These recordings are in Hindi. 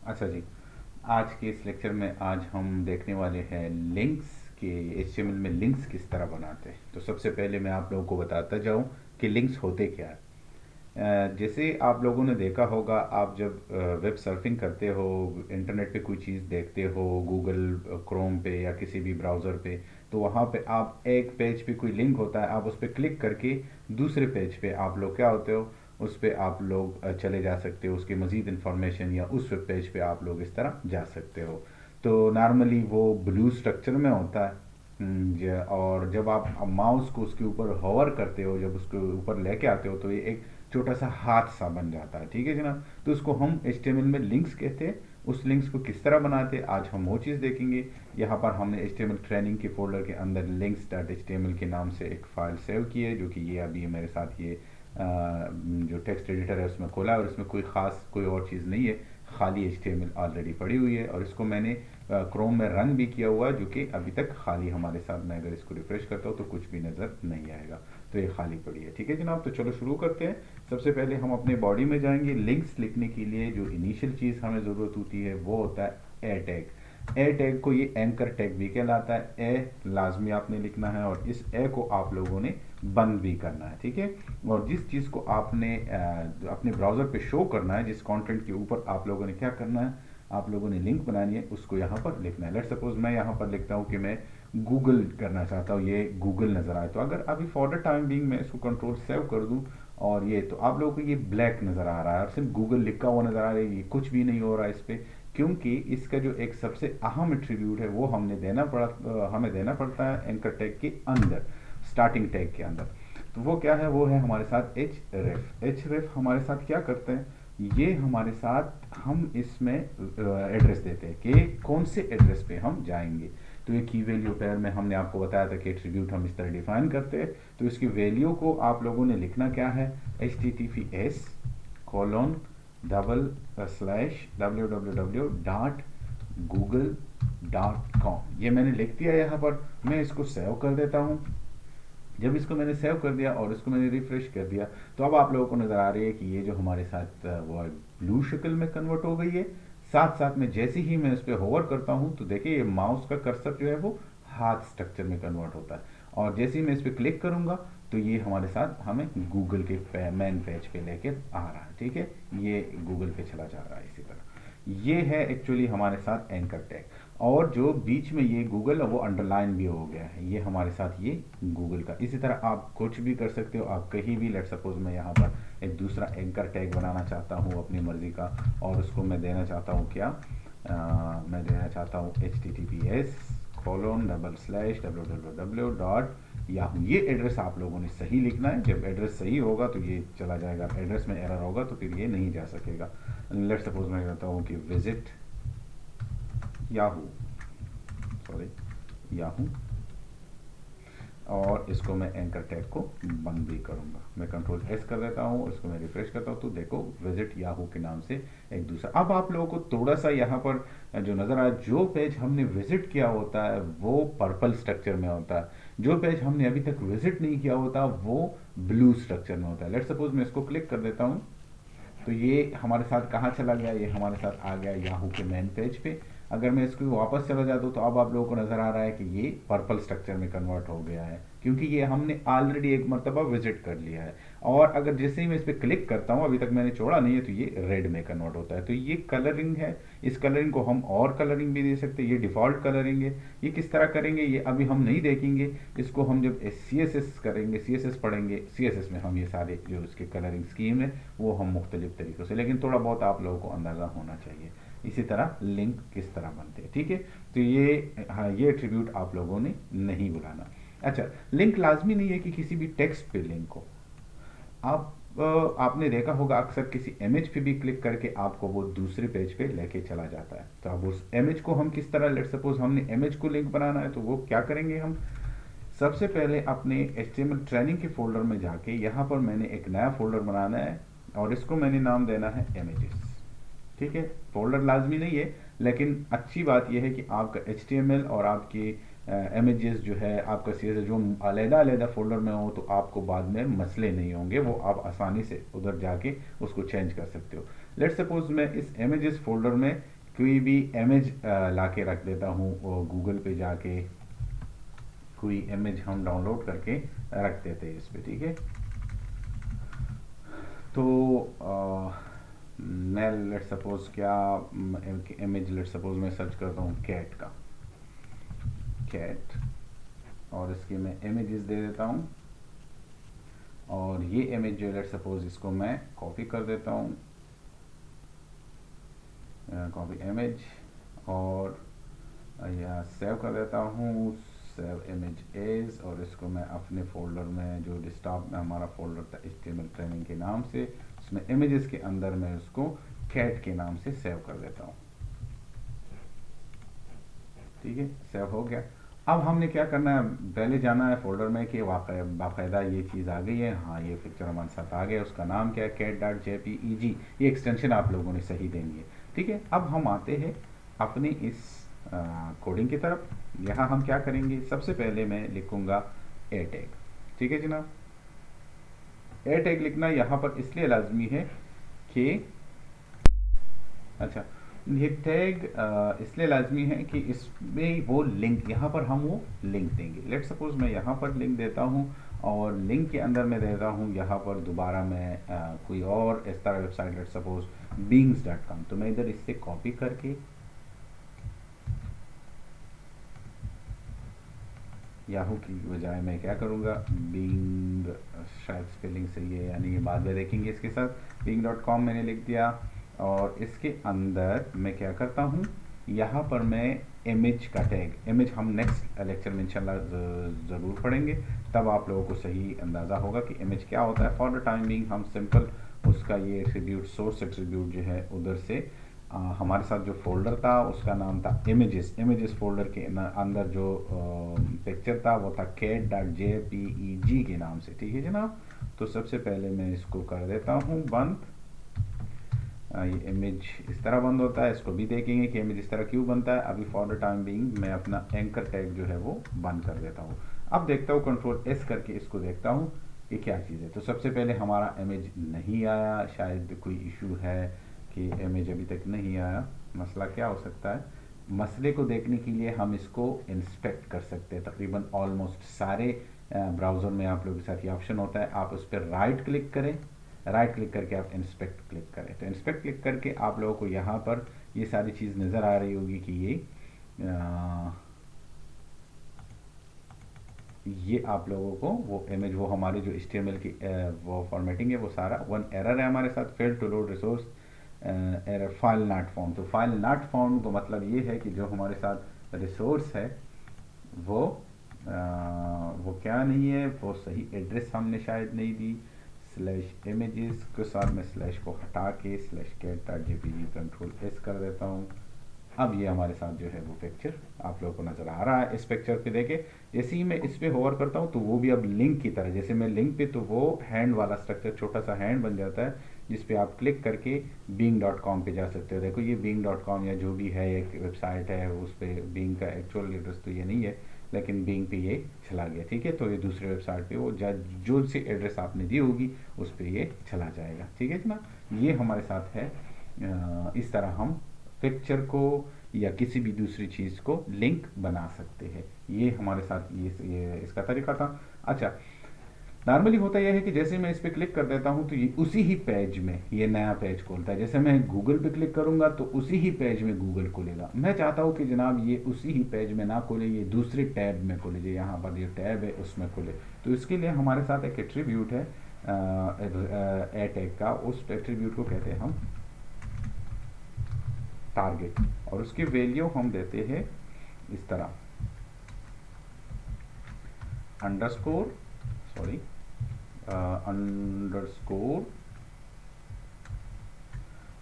अच्छा जी। आज के इस लेक्चर में आज हम देखने वाले हैं लिंक्स के एचटीएमएल में लिंक्स किस तरह बनाते हैं। तो सबसे पहले मैं आप लोगों को बताता जाऊं कि लिंक्स होते क्या है। जैसे आप लोगों ने देखा होगा, आप जब वेब सर्फिंग करते हो, इंटरनेट पे कोई चीज़ देखते हो, गूगल क्रोम पे या किसी भी ब्राउज़र पे, तो वहाँ पे आप एक पेज पे कोई लिंक होता है, आप उस पर क्लिक करके दूसरे पेज पे आप लोग क्या होते हो, उस पर आप लोग चले जा सकते हो, उसकी मज़ीद इन्फॉर्मेशन या उस वेब पेज पे आप लोग इस तरह जा सकते हो। तो नॉर्मली वो ब्लू स्ट्रक्चर में होता है। और जब आप माउस को उसके ऊपर होवर करते हो, जब उसके ऊपर लेके आते हो, तो ये एक छोटा सा हाथ सा बन जाता है। ठीक है जनाब, तो उसको हम एचटीएमएल में लिंक्स कहते हैं। उस लिंक्स को किस तरह बनाते हैं आज हम वो चीज़ देखेंगे। यहाँ पर हमने एचटीएमएल ट्रेनिंग के फोल्डर के अंदर लिंक्स डॉट एचटीएमएल के नाम से एक फ़ाइल सेव की है, जो कि ये अभी मेरे साथ ये जो टेक्स्ट एडिटर है उसमें खोला है, और इसमें कोई ख़ास कोई और चीज़ नहीं है, खाली एचटीएमएल ऑलरेडी पड़ी हुई है। और इसको मैंने क्रोम में रन भी किया हुआ है, जो कि अभी तक खाली हमारे साथ, मैं अगर इसको रिफ्रेश करता हूँ तो कुछ भी नज़र नहीं आएगा। तो ये खाली पड़ी है। ठीक है जनाब, तो चलो शुरू करते हैं। सबसे पहले हम अपने बॉडी में जाएंगे। लिंक्स लिखने के लिए जो इनिशियल चीज़ हमें ज़रूरत होती है वो होता है ए टैग। ए टैग को ये एंकर टैग भी कहलाता है। ए लाजमी आपने लिखना है, और इस ए को आप लोगों ने बंद भी करना है। ठीक है, और जिस चीज़ को आपने अपने ब्राउज़र पे शो करना है, जिस कंटेंट के ऊपर आप लोगों ने क्या करना है, आप लोगों ने लिंक बनानी है, उसको यहाँ पर लिखना है। लेट सपोज मैं यहाँ पर लिखता हूँ कि मैं गूगल करना चाहता हूँ, ये गूगल नज़र आए, तो अगर अभी फॉर द टाइम बीइंग मैं इसको कंट्रोल सेव कर दूँ, और ये तो आप लोगों को ये ब्लैक नज़र आ रहा है और सिर्फ गूगल लिखा हुआ नज़र आ रहा है, ये कुछ भी नहीं हो रहा है इस पर। क्योंकि इसका जो एक सबसे अहम एट्रीब्यूट है वो हमें देना पड़ता है एंकर टैग के अंदर, स्टार्टिंग टैग के अंदर। तो वो क्या है, वो है हमारे साथ एच रेफ। एच रेफ हमारे साथ क्या करते हैं, ये हमारे साथ हम इसमें एड्रेस देते हैं कि कौन से एड्रेस पे हम जाएंगे। तो ये की वैल्यू पेयर में हमने आपको बताया था कि एट्रीब्यूट हम इस तरह डिफाइन करते हैं। तो इसकी वैल्यू को आप लोगों ने लिखना क्या है, H T T P S colon double slash W W W dot Google dot com. ये मैंने लिख दिया यहाँ पर। मैं इसको सेव कर देता हूँ। जब इसको मैंने सेव कर दिया और इसको मैंने रिफ्रेश कर दिया, तो अब आप लोगों को नज़र आ रही है कि ये जो हमारे साथ वो ब्लू शक्ल में कन्वर्ट हो गई है। साथ साथ में जैसे ही मैं इस पर होवर करता हूँ, तो देखिए ये माउस का कर्सर जो है वो हाथ स्ट्रक्चर में कन्वर्ट होता है। और जैसे ही मैं इस पर क्लिक करूँगा, तो ये हमारे साथ हमें गूगल के मेन पेज पे लेके आ रहा है। ठीक है, ये गूगल पे चला जा रहा है इसी तरह। ये है एक्चुअली हमारे साथ एंकर टैग। और जो बीच में ये गूगल है वो अंडरलाइन भी हो गया है, ये हमारे साथ ये गूगल का। इसी तरह आप कुछ भी कर सकते हो, आप कहीं भी, लेट सपोज मैं यहाँ पर एक दूसरा एंकर टैग बनाना चाहता हूँ अपनी मर्जी का, और उसको मैं देना चाहता हूँ क्या, मैं देना चाहता हूँ H T T P S colon double slash W W W dot Yahoo. ये एड्रेस आप लोगों ने सही लिखना है। जब एड्रेस सही होगा तो ये चला जाएगा, एड्रेस में एरर होगा तो फिर ये नहीं जा सकेगा। लेट सपोज मैं कहता हूँ कि विजिट याहू, सॉरी याहू, और इसको मैं एंकर टैग को बंद भी करूंगा। मैं कंट्रोल एस कर देता हूँ, इसको मैं रिफ्रेश करता हूँ, तो देखो विजिट याहू के नाम से एक दूसरा। अब आप लोगों को थोड़ा सा यहाँ पर जो नज़र आया, जो पेज हमने विजिट किया होता है वो पर्पल स्ट्रक्चर में होता है, जो पेज हमने अभी तक विजिट नहीं किया होता वो ब्लू स्ट्रक्चर में होता है। लेट सपोज मैं इसको क्लिक कर देता हूँ, तो ये हमारे साथ कहाँ चला गया, ये हमारे साथ आ गया याहू के मेन पेज पे। अगर मैं इसको वापस चला जाता हूँ, तो अब आप लोगों को नज़र आ रहा है कि ये पर्पल स्ट्रक्चर में कन्वर्ट हो गया है, क्योंकि ये हमने ऑलरेडी एक मरतबा विजिट कर लिया है। और अगर जैसे ही मैं इस पर क्लिक करता हूँ, अभी तक मैंने छोड़ा नहीं है, तो ये रेड में कन्वर्ट होता है। तो ये कलरिंग है। इस कलरिंग को हम और कलरिंग भी दे सकते हैं, ये डिफ़ॉल्ट कलरिंग है। ये किस तरह करेंगे ये अभी हम नहीं देखेंगे। इसको हम जब सी एस एस करेंगे, सी एस एस पढ़ेंगे, सी एस एस में हम ये सारे जो इसके कलरिंग स्कीम है वो हम मुख्तलिफ तरीक़ों से, लेकिन थोड़ा बहुत आप लोगों को अंदाज़ा होना चाहिए। इसी तरह लिंक किस तरह बनते हैं। ठीक है, तो ये, हाँ, ये एट्रीब्यूट आप लोगों ने नहीं बुलाना। अच्छा, लिंक लाजमी नहीं है कि किसी भी टेक्स्ट पे लिंक हो। आप आपने देखा होगा अक्सर किसी इमेज पे भी क्लिक करके आपको वो दूसरे पेज पे लेके चला जाता है। तो अब उस इमेज को हम किस तरह, लेट सपोज हमने इमेज को लिंक बनाना है, तो वो क्या करेंगे हम, सबसे पहले अपने HTML ट्रेनिंग के फोल्डर में जाके यहाँ पर मैंने एक नया फोल्डर बनाना है, और इसको मैंने नाम देना है इमेजेस। ठीक है, फोल्डर लाजमी नहीं है, लेकिन अच्छी बात यह है कि आपका HTML और आपकी इमेजेस जो है, आपका CSS जो अलहदा अलहदा फोल्डर में हो, तो आपको बाद में मसले नहीं होंगे, वो आप आसानी से उधर जाके उसको चेंज कर सकते हो। लेट्स सपोज मैं इस इमेजेस फोल्डर में कोई भी इमेज ला के रख देता हूँ, और गूगल पे जाके कोई इमेज हम डाउनलोड करके रख देते हैं इस पे, ठीक है। तो मैं लेट सपोज क्या इमेज लेट सपोज मैं सर्च करता हूँ कैट का, कैट, और इसके मैं इमेजेस दे देता हूँ, और ये इमेज जो लेट सपोज इसको मैं कॉपी कर देता हूँ, कॉपी इमेज, और यहाँ सेव कर देता हूँ, सेव इमेज एज, और इसको मैं अपने फोल्डर में जो डेस्कटॉप में हमारा फोल्डर था HTML ट्रेनिंग के नाम से, उसमें इमेजेस के अंदर मैं उसको कैट के नाम से सेव कर देता हूँ, ठीक है। सेव हो गया। अब हमने क्या करना है, पहले जाना है फोल्डर में कि बाकायदा ये चीज़ आ गई है, हाँ ये पिक्चर हमारे साथ आ गया, उसका नाम क्या है, cat.jpeg, ये एक्सटेंशन आप लोगों ने सही देनी है, ठीक है। अब हम आते हैं अपने इस कोडिंग की तरफ। यहाँ हम क्या करेंगे, सबसे पहले मैं लिखूंगा ए टैग, ठीक है जनाब। ए टैग लिखना यहाँ पर इसलिए लाजमी है कि अच्छा, ये टैग इसलिए लाजमी है कि इसमें वो लिंक, यहाँ पर हम वो लिंक देंगे। लेट सपोज मैं यहाँ पर लिंक देता हूँ, और लिंक के अंदर मैं देता हूँ यहाँ पर दोबारा मैं कोई और इस तरह वेबसाइट, लेट सपोज beings.com, तो मैं इधर इससे कॉपी करके याहू की बजाय मैं क्या करूँगा, बींग, शायद स्पेलिंग सही है यानी, ये बाद में देखेंगे इसके साथ, being.com मैंने लिख दिया, और इसके अंदर मैं क्या करता हूँ, यहाँ पर मैं इमेज का टैग, इमेज हम नेक्स्ट लेक्चर में इंशाल्लाह ज़रूर पढ़ेंगे, तब आप लोगों को सही अंदाज़ा होगा कि इमेज क्या होता है। फॉर द टाइम बीइंग हम सिंपल उसका ये एट्रीब्यूट, सोर्स एट्रीब्यूट जो है उधर से हमारे साथ जो फोल्डर था उसका नाम था इमेजेस, इमेजेस फोल्डर के अंदर जो पिक्चर था वो था cat.jpeg के नाम से, ठीक है जनाब। तो सबसे पहले मैं इसको कर देता हूँ बंद। ये इमेज इस तरह बंद होता है, इसको भी देखेंगे कि इमेज इस तरह क्यों बनता है। अभी फॉर द टाइम बीइंग मैं अपना एंकर टैग जो है वो बंद कर देता हूँ। अब देखता हूँ कंट्रोल एस करके इसको देखता हूँ कि क्या चीज़ है। तो सबसे पहले हमारा इमेज नहीं आया, शायद कोई इशू है कि इमेज अभी तक नहीं आया। मसला क्या हो सकता है, मसले को देखने के लिए हम इसको इंस्पेक्ट कर सकते हैं। तकरीबन ऑलमोस्ट सारे ब्राउज़र में आप लोगों के साथ ये ऑप्शन होता है, आप उस पर राइट क्लिक करें, राइट क्लिक करके आप इंस्पेक्ट क्लिक करें। तो इंस्पेक्ट क्लिक करके आप लोगों को यहाँ पर ये सारी चीज़ नज़र आ रही होगी कि ये आप लोगों को वो इमेज, वो हमारे जो HTML की वो फॉर्मेटिंग है वो सारा वन एरर है हमारे साथ, fail to load resource error, file not found. तो फाइल नॉट फाउंड का मतलब ये है कि जो हमारे साथ रिसोर्स है वो वो क्या नहीं है, वो सही एड्रेस हमने शायद नहीं दी। स्लैश इमेजेस के साथ मैं स्लैश को हटा K slash cat.jpg control S कर देता हूँ। अब ये हमारे साथ जो है वो पिक्चर आप लोगों को नज़र आ रहा है। इस पिक्चर पे देखे जैसे ही मैं इस पे होवर करता हूँ तो वो भी अब लिंक की तरह, जैसे मैं लिंक पे, तो वो हैंड वाला स्ट्रक्चर, छोटा सा हैंड बन जाता है जिस पे आप क्लिक करके being.com पे जा सकते हो। देखो ये being.com या जो भी है एक वेबसाइट है, उस पर बींग का एक्चुअल एड्रेस तो ये नहीं है, लेकिन बींग पे ये चला गया, ठीक है। तो ये दूसरे वेबसाइट पे वो जो सी एड्रेस आपने दी होगी उस पर ये चला जाएगा, ठीक है जनाब। ये हमारे साथ है, इस तरह हम पिक्चर को या किसी भी दूसरी चीज़ को लिंक बना सकते हैं। ये हमारे साथ ये इसका तरीका था। अच्छा, नॉर्मली होता यह है कि जैसे मैं इस पर क्लिक कर देता हूँ तो ये उसी ही पेज में ये नया पेज खोलता है। जैसे मैं गूगल पे क्लिक करूँगा तो उसी ही पेज में गूगल खुलेगा। मैं चाहता हूँ कि जनाब ये उसी ही पेज में ना खुले, ये दूसरे टैब में खुले, जो यहाँ पर ये टैब है उसमें खुले। तो इसके लिए हमारे साथ एक एट्रीब्यूट है ए टैग का, उस एट्रीब्यूट को कहते हैं हम टारगेट, और उसकी वैल्यू हम देते हैं इस तरह अंडरस्कोर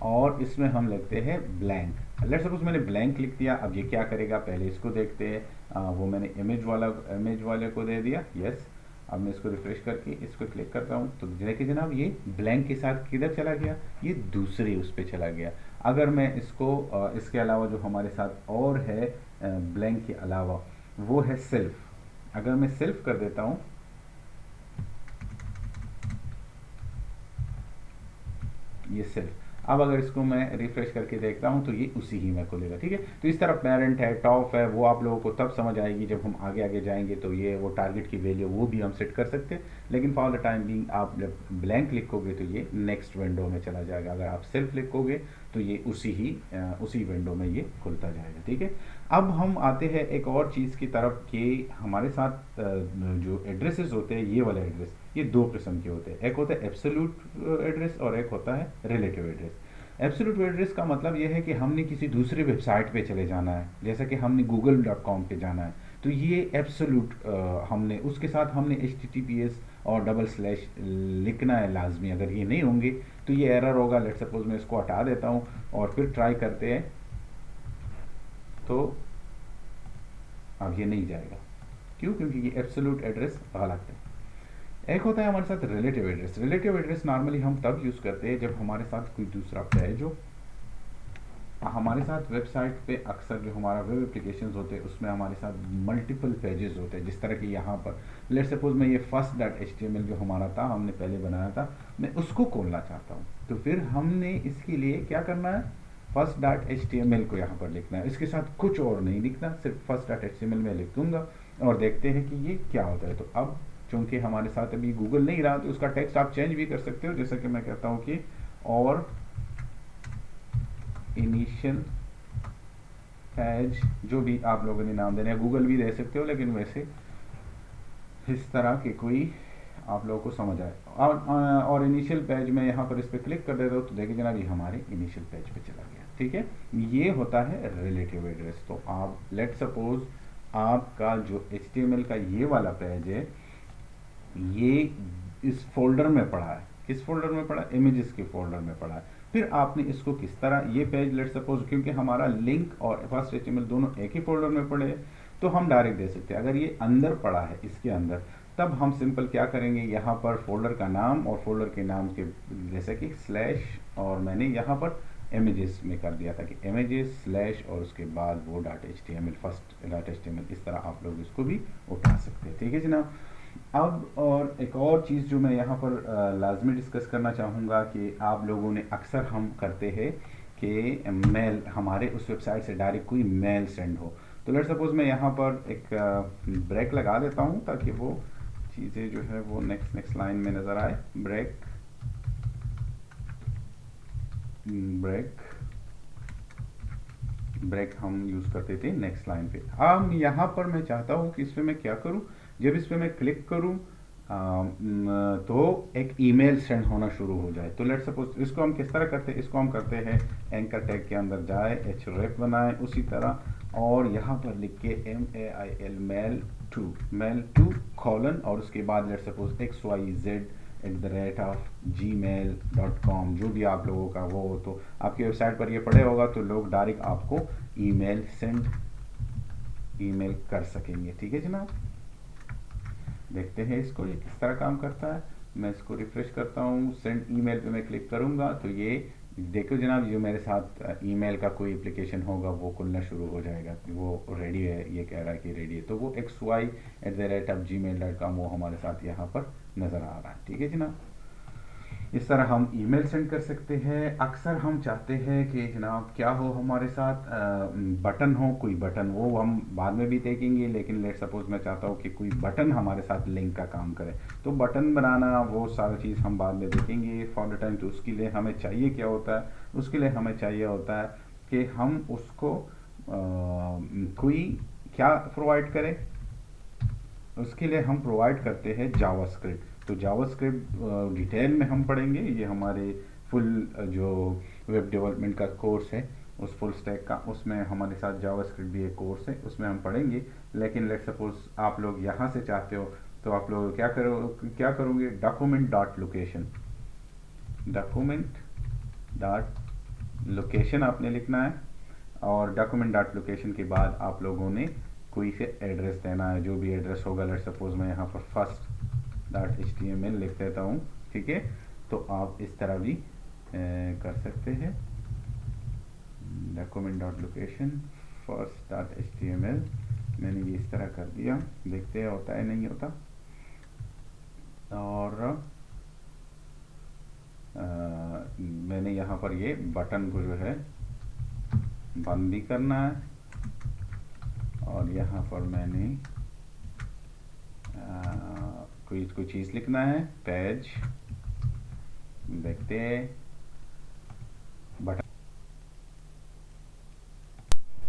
और इसमें हम लिखते हैं ब्लैंक। लेट्स सपोज मैंने ब्लैंक लिख दिया। अब ये क्या करेगा, पहले इसको देखते हैं। वो मैंने इमेज वाले को दे दिया, यस। अब मैं इसको रिफ्रेश करके इसको क्लिक करता हूँ तो देखिए जनाब ये ब्लैंक के साथ किधर चला गया, ये दूसरे उस पर चला गया। अगर मैं इसको इसके अलावा जो हमारे साथ और है ब्लैंक के अलावा, वो है सेल्फ। अगर मैं सेल्फ कर देता हूँ, ये सेल्फ, अब अगर इसको मैं रिफ्रेश करके देखता हूँ तो ये उसी ही में खुलेगा। ठीक है, तो इस तरह पेरेंट है, टॉप है, वो आप लोगों को तब समझ आएगी जब हम आगे आगे जाएंगे, तो ये वो टारगेट की वैल्यू वो भी हम सेट कर सकते हैं। लेकिन फॉर द टाइम बीइंग आप जब ब्लैंक लिखोगे तो ये नेक्स्ट विंडो में चला जाएगा, अगर आप सेल्फ लिखोगे तो ये उसी विंडो में ये खुलता जाएगा। ठीक है, अब हम आते हैं एक और चीज़ की तरफ कि हमारे साथ जो एड्रेसेस होते हैं, ये वाला एड्रेस, ये दो किस्म के होते हैं। एक होता है एब्सोल्यूट एड्रेस और एक होता है रिलेटिव एड्रेस। एब्सोल्यूट एड्रेस का मतलब यह है कि हमने किसी दूसरी वेबसाइट पे चले जाना है, जैसा कि हमने google.com पे जाना है, तो ये एब्सोल्यूट हमने उसके साथ हमने HTTPS और डबल स्लैश लिखना है लाजमी। अगर ये नहीं होंगे तो ये एरर होगा। लेट सपोज मैं इसको हटा देता हूँ और फिर ट्राई करते हैं, तो अब ये नहीं जाएगा। क्यों? क्योंकि ये एब्सोल्यूट एड्रेस गलत है। एक होता है हमारे साथ relative address. Relative address normally हम तब यूज़ करते हैं जब हमारे साथ कोई दूसरा पेज हो। हमारे साथ वेबसाइट पे अक्सर जो हमारा वेब एप्लीकेशन होते हैं उसमें हमारे साथ मल्टीपल पेजेस होते हैं, जिस तरह कि यहाँ पर लेट सपोज मैं ये first.html जो हमारा था, हमने पहले बनाया था, मैं उसको खोलना चाहता हूँ। तो फिर हमने इसके लिए क्या करना है, first.html को यहाँ पर लिखना है, इसके साथ कुछ और नहीं लिखना, सिर्फ first.html में लिख दूंगा और देखते हैं कि ये क्या होता है। तो अब चूंकि हमारे साथ अभी गूगल नहीं रहा तो उसका टेक्स्ट आप चेंज भी कर सकते हो, जैसा कि मैं कहता हूँ कि और इनिशियल पेज, जो भी आप लोगों ने नाम देना है, गूगल भी दे सकते हो, लेकिन वैसे इस तरह के कोई आप लोगों को समझ आए। और इनिशियल पेज में यहाँ पर इस पर क्लिक कर देता हूँ तो देखिए जनाब ये हमारे इनिशियल पेज पे चला गया। ठीक है, ये होता है रिलेटिव एड्रेस। तो आप लेट सपोज आपका जो HTML का ये वाला पेज है, ये इस फोल्डर में पड़ा है। किस फोल्डर में पड़ा है? इमेजेस के फोल्डर में पड़ा है। फिर आपने इसको किस तरह, ये पेज लेट सपोज क्योंकि हमारा लिंक और फर्स्ट HTML दोनों एक ही फोल्डर में पड़े हैं तो हम डायरेक्ट दे सकते हैं। अगर ये अंदर पड़ा है इसके अंदर, तब हम सिंपल क्या करेंगे, यहाँ पर फोल्डर का नाम और फोल्डर के नाम के जैसे कि स्लैश, और मैंने यहाँ पर इमेजेस में कर दिया था कि इमेजेस स्लैश और उसके बाद वो .html, फर्स्ट .html, इस तरह आप लोग इसको भी उठा सकते हैं। ठीक है जनाब। अब और एक और चीज़ जो मैं यहाँ पर लाजमी डिस्कस करना चाहूँगा कि आप लोगों ने अक्सर हम करते हैं कि मेल, हमारे उस वेबसाइट से डायरेक्ट कोई मेल सेंड हो। तो लेट सपोज मैं यहाँ पर एक ब्रेक लगा देता हूँ ताकि वो चीज़ें जो है वो नेक्स्ट लाइन में नज़र आए। ब्रेक हम यूज़ करते थे नेक्स्ट लाइन पे। अब यहाँ पर मैं चाहता हूँ कि इस पर मैं क्या करूँ, जब इस पर मैं क्लिक करूँ तो एक ईमेल सेंड होना शुरू हो जाए। तो लेट सपोज इसको हम किस तरह करते हैं, इसको हम करते हैं एंकर टैग के अंदर जाए, href बनाए उसी तरह और यहाँ पर लिख के mail to कॉलन और उसके बाद लेट सपोज xyz@gmail.com, जो भी आप लोगों का वो हो, तो आपकी वेबसाइट पर ये पड़े होगा तो लोग डायरेक्ट आपको ईमेल कर सकेंगे। ठीक है जनाब, देखते हैं इसको ये किस तरह काम करता है। मैं इसको रिफ्रेश करता हूँ, सेंड ईमेल पे मैं क्लिक करूँगा तो ये देखो जनाब, जो मेरे साथ ईमेल का कोई एप्लीकेशन होगा वो खुलना शुरू हो जाएगा। वो रेडी है, ये कह रहा है कि रेडी है, तो वो xy@gmail.com वो हमारे साथ यहाँ पर नज़र आ रहा है। ठीक है जनाब, इस तरह हम ईमेल सेंड कर सकते हैं। अक्सर हम चाहते हैं कि जनाब क्या हो हमारे साथ, बटन हो, कोई बटन, वो हम बाद में भी देखेंगे, लेकिन लेट सपोज मैं चाहता हूँ कि कोई बटन हमारे साथ लिंक का काम करे, तो बटन बनाना वो सारा चीज़ हम बाद में देखेंगे फॉर द टाइम। तो उसके लिए हमें चाहिए क्या होता है, उसके लिए हमें चाहिए होता है कि हम उसको कोई क्या प्रोवाइड करें, उसके लिए हम प्रोवाइड करते हैं जावास्क्रिप्ट। तो जावास्क्रिप्ट डिटेल में हम पढ़ेंगे, ये हमारे फुल जो वेब डेवलपमेंट का कोर्स है उस फुल स्टैक का, उसमें हमारे साथ जावास्क्रिप्ट भी एक कोर्स है, उसमें हम पढ़ेंगे। लेकिन लेट सपोज आप लोग यहाँ से चाहते हो तो आप लोग क्या करोगे, डॉक्यूमेंट.लोकेशन आपने लिखना है और डॉक्यूमेंट.लोकेशन के बाद आप लोगों ने कोई से एड्रेस देना है, जो भी एड्रेस होगा। लेट सपोज मैं यहाँ पर first.html लिख देता हूँ। ठीक है, तो आप इस तरह भी कर सकते हैं, document.location first.html, मैंने ये इस तरह कर दिया, देखते हैं होता है नहीं होता। और मैंने यहाँ पर ये बटन को जो है बंद भी करना है, और यहाँ पर मैंने कोई चीज़ लिखना है, पेज, देखते हैं बटन।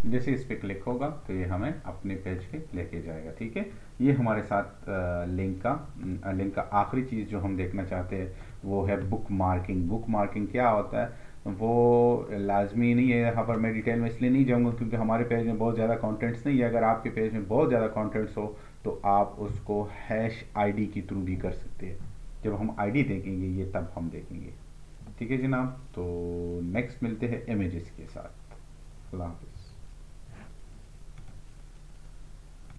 जैसे इस पे क्लिक होगा तो ये हमें अपने पेज पे लेके जाएगा। ठीक है, ये हमारे साथ लिंक का आखिरी चीज़ जो हम देखना चाहते हैं वो है बुक मार्किंग। बुक मार्किंग क्या होता है वो लाजमी नहीं है, यहाँ पर मैं डिटेल में इसलिए नहीं जाऊँगा क्योंकि हमारे पेज में बहुत ज़्यादा कंटेंट्स नहीं है। अगर आपके पेज में बहुत ज़्यादा कंटेंट्स हो तो आप उसको हैश आईडी के थ्रू भी कर सकते हैं। जब हम आईडी देखेंगे ये तब हम देखेंगे। ठीक है जनाब, तो नेक्स्ट मिलते हैं इमेजेस के साथ। अल्लाह हाफिज़।